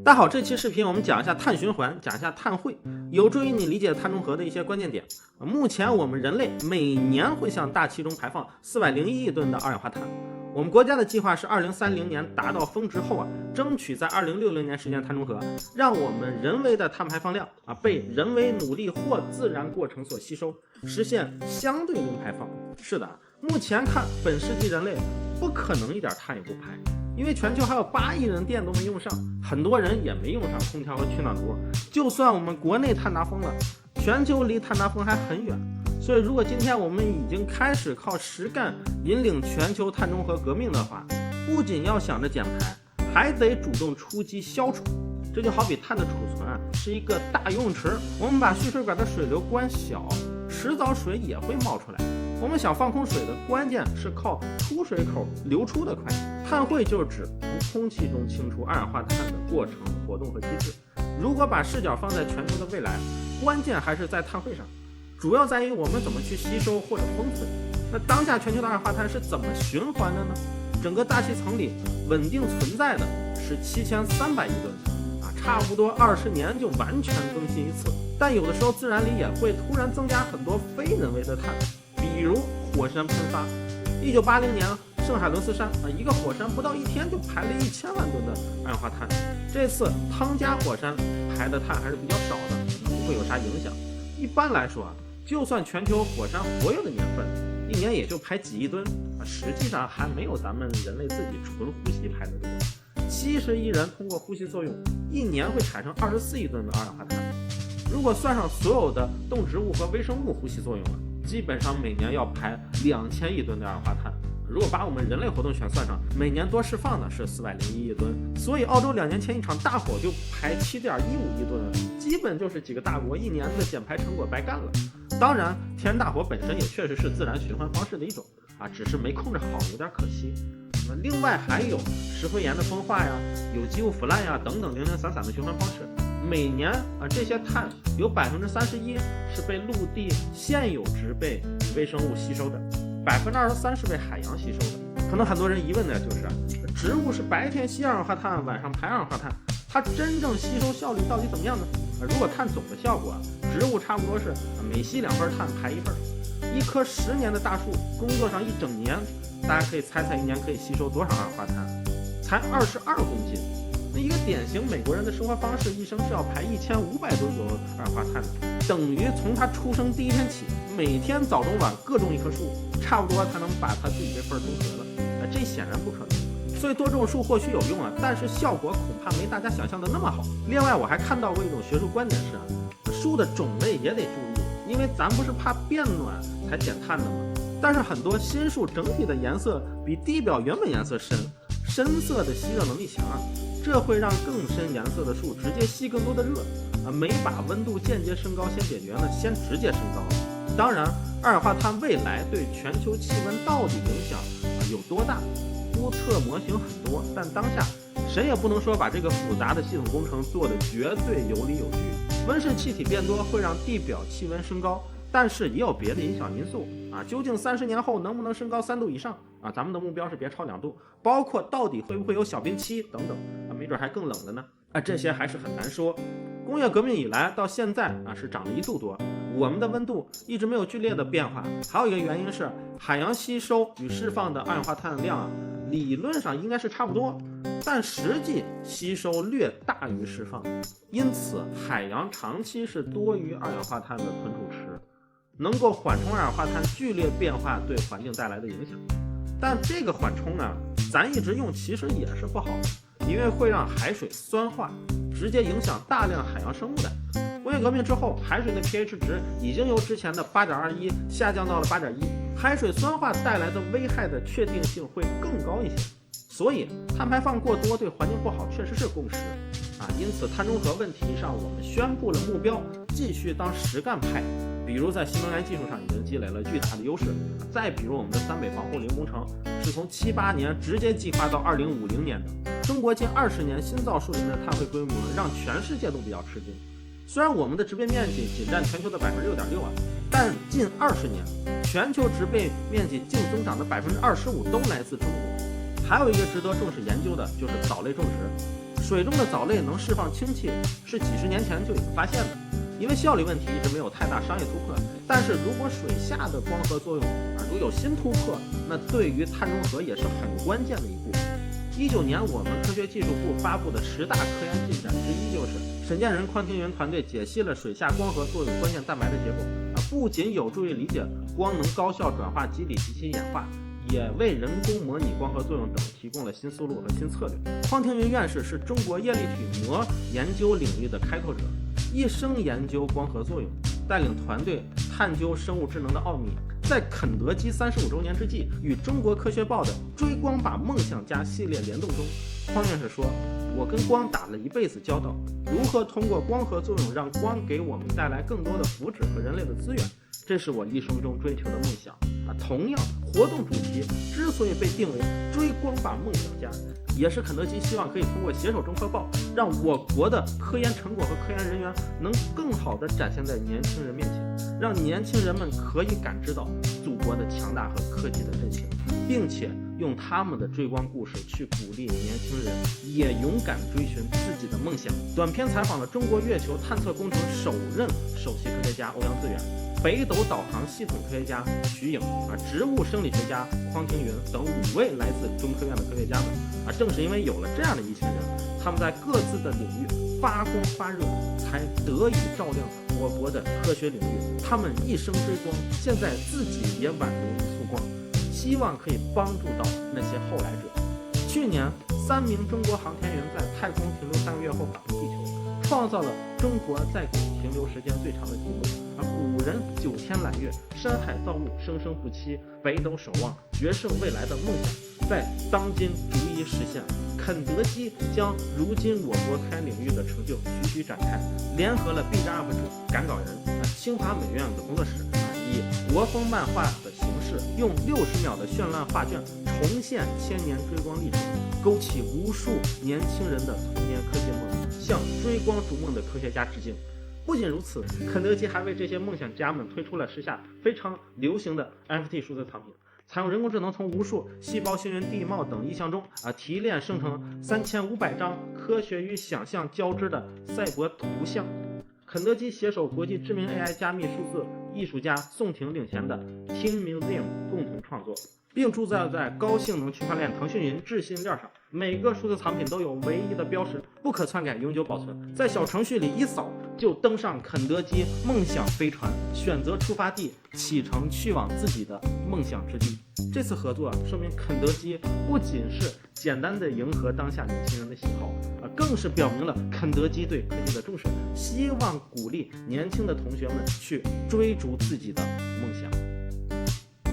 大家好，这期视频我们讲一下碳循环，讲一下碳汇，有助于你理解碳中和的一些关键点。目前我们人类每年会向大气中排放401亿吨的二氧化碳。我们国家的计划是2030年达到峰值后争取在2060年实现碳中和，让我们人为的碳排放量被人为努力或自然过程所吸收，实现相对零排放。是的，目前看本世纪人类不可能一点碳也不排，因为全球还有8亿人电都没用上，很多人也没用上空调和取暖炉。就算我们国内碳达峰了，全球离碳达峰还很远。所以如果今天我们已经开始靠实干引领全球碳中和革命的话，不仅要想着减排，还得主动出击消除。这就好比碳的储存是一个大游泳池，我们把蓄水管的水流关小，迟早水也会冒出来。我们想放空水的关键是靠出水口流出的快。碳汇就是指从空气中清除二氧化碳的过程、活动和机制。如果把视角放在全球的未来，关键还是在碳汇上，主要在于我们怎么去吸收或者封存。那当下全球的二氧化碳是怎么循环的呢？整个大气层里稳定存在的是7300亿吨，差不多20年就完全更新一次。但有的时候自然里也会突然增加很多非人为的碳，比如火山喷发。1980年圣海伦斯山一个火山不到1天就排了1000万吨的二氧化碳。这次汤加火山排的碳还是比较少的，不会有啥影响。一般来说就算全球火山活跃的年份1年也就排几亿吨，实际上还没有咱们人类自己纯呼吸排的多。70亿人通过呼吸作用1年会产生24亿吨的二氧化碳。如果算上所有的动植物和微生物呼吸作用基本上每年要排2000亿吨的二氧化碳。如果把我们人类活动全算上，每年多释放的是401亿吨。所以澳洲2年前一场大火就排7.15亿吨，基本就是几个大国1年的减排成果白干了。当然天然大火本身也确实是自然循环方式的一种只是没控制好，有点可惜。另外还有石灰岩的风化有机物腐烂等等零零散散的循环方式。每年这些碳有31%是被陆地现有植被微生物吸收的，23%是被海洋吸收的。可能很多人疑问的就是植物是白天吸二氧化碳，晚上排二氧化碳，它真正吸收效率到底怎么样呢？如果看总的效果植物差不多是每吸2份碳排1份。一棵10年的大树工作上1整年，大家可以猜猜1年可以吸收多少二氧化碳？才22公斤。那一个典型美国人的生活方式，一生是要排1500吨左右二氧化碳的，等于从他出生第一天起，每天早中晚各种一棵树，差不多才能把他自己这份中和了。这显然不可能。所以多种树或许有用但是效果恐怕没大家想象的那么好。另外我还看到过一种学术观点是树的种类也得注意，因为咱不是怕变暖才减碳的吗？但是很多新树整体的颜色比地表原本颜色深，深色的吸热能力强这会让更深颜色的树直接吸更多的热没把温度间接升高先解决呢，先直接升高了。当然二氧化碳未来对全球气温到底影响有多大，估测模型很多，但当下谁也不能说把这个复杂的系统工程做得绝对有理有据。温室气体变多会让地表气温升高，但是也有别的影响因素究竟30年后能不能升高3度以上咱们的目标是别超2度，包括到底会不会有小冰期等等没准还更冷的呢这些还是很难说。工业革命以来到现在是涨了1度多，我们的温度一直没有剧烈的变化。还有一个原因是海洋吸收与释放的二氧化碳量理论上应该是差不多，但实际吸收略大于释放，因此海洋长期是多余二氧化碳的存储池，能够缓冲二氧化碳剧烈变化对环境带来的影响。但这个缓冲咱一直用其实也是不好的，因为会让海水酸化，直接影响大量海洋生物的。工业革命之后，海水的 pH 值已经由之前的8.21下降到了8.1，海水酸化带来的危害的确定性会更高一些。所以碳排放过多对环境不好确实是共识因此碳中和问题上我们宣布了目标，继续当实干派。比如在新能源技术上已经积累了巨大的优势，再比如我们的3北防护零工程是从78年直接计划到2050年的。中国近20年新造树林的碳汇规模让全世界都比较吃惊。虽然我们的植被面积仅占全球的6.6%但近20年全球植被面积净增长的25%都来自中国。还有一个值得重视研究的就是藻类种植。水中的藻类能释放氢气是几十年前就已经发现的，因为效率问题一直没有太大商业突破。但是如果水下的光合作用如有新突破，那对于碳中和也是很关键的一步。19年我们科学技术部发布的10大科研进展之一就是沈建仁、匡廷云团队解析了水下光合作用关键蛋白的结构不仅有助于理解光能高效转化机理及其演化，也为人工模拟光合作用等提供了新思路和新策略。匡廷云院士是中国液力体膜研究领域的开拓者，一生研究光合作用，带领团队探究生物智能的奥秘。在肯德基35周年之际，与中国科学报的“追光吧梦想家”系列联动中，匡院士说：“我跟光打了一辈子交道，如何通过光合作用让光给我们带来更多的福祉和人类的资源，这是我一生中追求的梦想。”同样，活动主题之所以被定为“追光吧梦想家”，也是肯德基希望可以通过携手中科报，让我国的科研成果和科研人员能更好地展现在年轻人面前，让年轻人们可以感知到祖国的强大和科技的韧性，并且用他们的追光故事去鼓励年轻人也勇敢追寻自己的梦想。短片采访了中国月球探测工程首任首席科学家欧阳自远、北斗导航系统科学家徐颖植物生理学家匡廷云等5位来自中科院的科学家们正是因为有了这样的一群人，他们在各自的领域发光发热，才得以照亮我国的科学领域。他们一生追光，现在自己也挽留一束光，希望可以帮助到那些后来者。去年3名中国航天员在太空停留3个月后返回地球，创造了中国在轨停留时间最长的记录。古人9天揽月，山海造物，生生不息，北斗守望，决胜未来的梦想，在当今逐一实现。肯德基将如今我国科研领域的成就徐徐展开，联合了 B 站 UP 主、赶稿人、清华美院的工作室，以国风漫画的形式，用60秒的绚烂画卷重现千年追光历程，勾起无数年轻人的童年科技梦，向追光逐梦的科学家致敬。不仅如此，肯德基还为这些梦想家们推出了时下非常流行的 NFT 数字藏品，采用人工智能从无数细胞、星云、地貌等意象中提炼生成3500张科学与想象交织的赛博图像。肯德基携手国际知名 AI 加密数字艺术家宋婷领衔的 Team Museum 共同创作，并铸造在高性能区块链腾讯云智信链上。每个数字藏品都有唯一的标识，不可篡改，永久保存。在小程序里一扫就登上肯德基梦想飞船，选择出发地，启程去往自己的梦想之地。这次合作说明肯德基不仅是简单的迎合当下年轻人的喜好更是表明了肯德基对科技的重视，希望鼓励年轻的同学们去追逐自己的梦想。